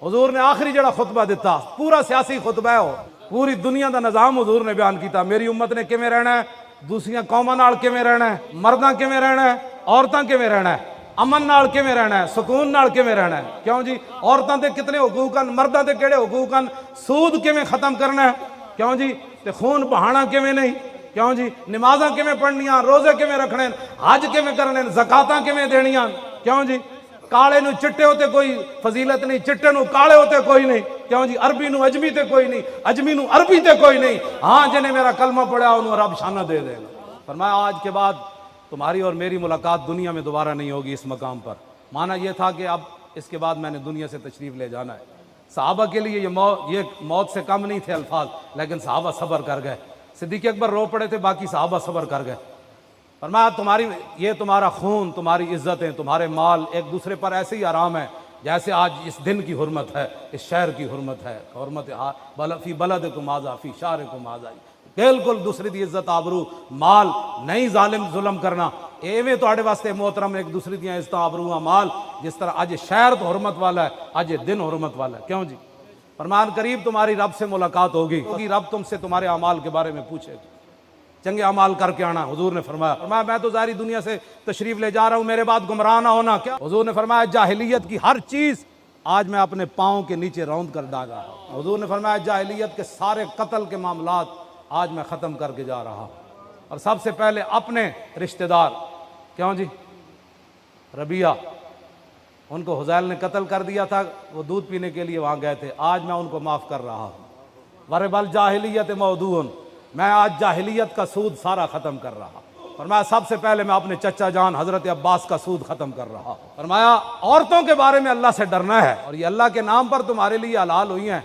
حضور نے آخری جڑا خطبہ دیتا پورا سیاسی خطبہ ہے وہ، پوری دنیا دا نظام حضور نے بیان کیتا، میری امت نے کیویں رہنا ہے، دوسریاں قوماں نال کیویں رہنا ہے، مرداں کیویں رہنا ہے، عورتاں کیویں رہنا ہے، امن نال کیویں رہنا ہے، سکون نال کیویں رہنا ہے۔ کیوں جی؟ عورتاں تے کتنے حقوق ہیں، مرداں تے کیڑے حقوق ہیں، سود کیویں ختم کرنا ہے، کیوں جی؟ تے خون بہانا کیویں نہیں، کیوں جی؟ نمازاں کیویں پڑھنیاں، روزے کیویں رکھنے، حج کیویں کرنے، زکاتاں کیویں دینیاں، کیوں جی؟ کالے نو چٹے ہوتے کوئی فضیلت نہیں، چٹے نو کالے ہوتے کوئی نہیں، کیوں جی؟ عربی نو اجمی تے کوئی نہیں، اجمی نو عربی تے کوئی نہیں، ہاں جنہیں میرا کلمہ پڑھا انہوں رب شانہ دے دے گا۔ فرمایا آج کے بعد تمہاری اور میری ملاقات دنیا میں دوبارہ نہیں ہوگی اس مقام پر۔ مانا یہ تھا کہ اب اس کے بعد میں نے دنیا سے تشریف لے جانا ہے۔ صحابہ کے لیے یہ موت سے کم نہیں تھے الفاظ، لیکن صحابہ صبر کر گئے۔ صدیق اکبر رو پڑے تھے، باقی صحابہ صبر کر گئے۔ فرمایا یہ تمہارا خون، تمہاری عزتیں، تمہارے مال ایک دوسرے پر ایسے ہی آرام ہے جیسے آج اس دن کی حرمت ہے، اس شہر کی حرمت ہے، حرمت فی بلدکم ھذا فی شہرکم ھذا، بالکل دوسری دی عزت آبرو مال نہیں ظلم کرنا، ایویں تواڈے واسطے محترم ایک دوسری دیاں عزت آبرو مال، جس طرح اج شہر تو حرمت والا ہے، اج دن حرمت والا ہے۔ کیوں جی؟ فرمان قریب تمہاری رب سے ملاقات ہوگی، رب تم سے تمہارے اعمال کے بارے میں پوچھے گا، چنگے اعمال کر کے آنا۔ حضور نے فرمایا میں تو ظاہری دنیا سے تشریف لے جا رہا ہوں، میرے بعد گمراہ نہ ہونا۔ کیا حضور نے فرمایا جاہلیت کی ہر چیز آج میں اپنے پاؤں کے نیچے راؤنڈ کر ڈال رہا ہوں۔ حضور نے فرمایا جاہلیت کے سارے قتل کے معاملات آج میں ختم کر کے جا رہا ہوں، اور سب سے پہلے اپنے رشتہ دار، کیوں جی؟ ربیہ، ان کو حذیل نے قتل کر دیا تھا، وہ دودھ پینے کے لیے وہاں گئے تھے، آج میں ان کو معاف کر رہا ہوں۔ ورب الجاہلیت موضوع، میں آج جاہلیت کا سود سارا ختم کر رہا ہوں۔ فرمایا سب سے پہلے میں اپنے چچا جان حضرت عباس کا سود ختم کر رہا ہوں۔ فرمایا عورتوں کے بارے میں اللہ سے ڈرنا ہے، اور یہ اللہ کے نام پر تمہارے لیے حلال ہوئی ہیں،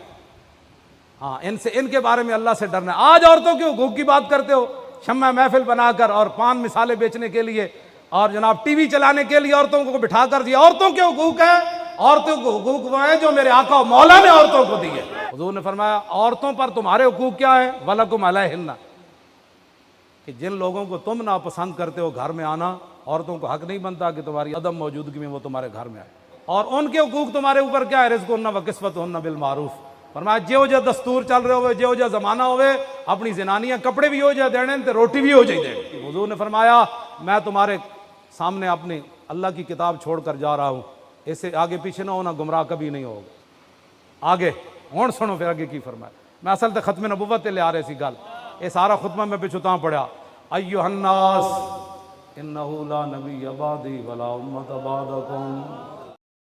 ہاں ان کے بارے میں اللہ سے ڈرنا ہے۔ آج عورتوں کے حقوق کی بات کرتے ہو، شمع محفل بنا کر اور پان مثالیں بیچنے کے لیے اور جناب ٹی وی چلانے کے لیے عورتوں کو بٹھا کر دیا۔ عورتوں کے حقوق ہیں، عورتوں کو حقوق وہ ہیں جو میرے آقا و مولا نے عورتوں کو دیے۔ حضور نے فرمایا عورتوں پر تمہارے حقوق کیا ہیں؟ وَلَكُمْ عَلَيْهِنَّ، کہ جن لوگوں کو تم ناپسند کرتے ہو گھر میں آنا، عورتوں کو حق نہیں بنتا کہ تمہاری عدم موجودگی میں وہ تمہارے گھر میں آئے۔ اور ان کے حقوق تمہارے اوپر کیا ہے؟ رزقهن وکسوتهن بالمعروف۔ فرمایا جو دستور چل رہے ہوئے، جو زمانہ ہوئے، اپنی زنانیاں کپڑے بھی ہو جائے دینے تے روٹی بھی ہو جائے دینے۔ حضور نے فرمایا میں تمہارے سامنے اپنی اللہ کی کتاب چھوڑ کر جا رہا ہوں، اس سے آگے پیچھے نہ ہونا، گمراہ کبھی نہیں ہوگا۔ آگے ہون سنو پھر آگے کی فرمایا۔ میں اصل تے ختم نبوت تے لے آ رہے سی گل، یہ سارا خطبہ میں پچھتاں پڑھا۔ ایھا الناس انہ لا نبی بعدی ولا امۃ بعدکم